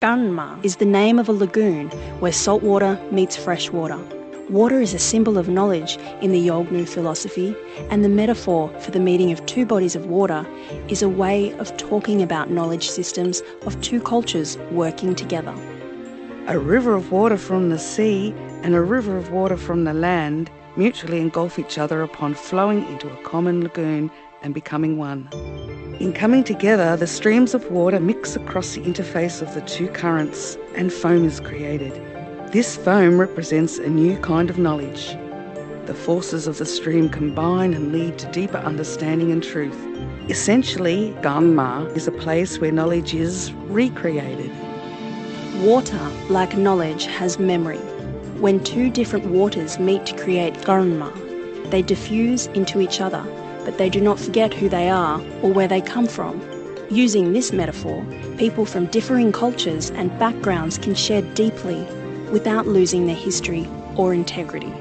Ganma is the name of a lagoon where salt water meets fresh water. Water is a symbol of knowledge in the Yolgnu philosophy, and the metaphor for the meeting of two bodies of water is a way of talking about knowledge systems of two cultures working together. A river of water from the sea and a river of water from the land mutually engulf each other upon flowing into a common lagoon and becoming one. In coming together, the streams of water mix across the interface of the two currents and foam is created. This foam represents a new kind of knowledge. The forces of the stream combine and lead to deeper understanding and truth. Essentially, Ganma is a place where knowledge is recreated. Water, like knowledge, has memory. When two different waters meet to create Ganma, they diffuse into each other, but they do not forget who they are or where they come from. Using this metaphor, people from differing cultures and backgrounds can share deeply without losing their history or integrity.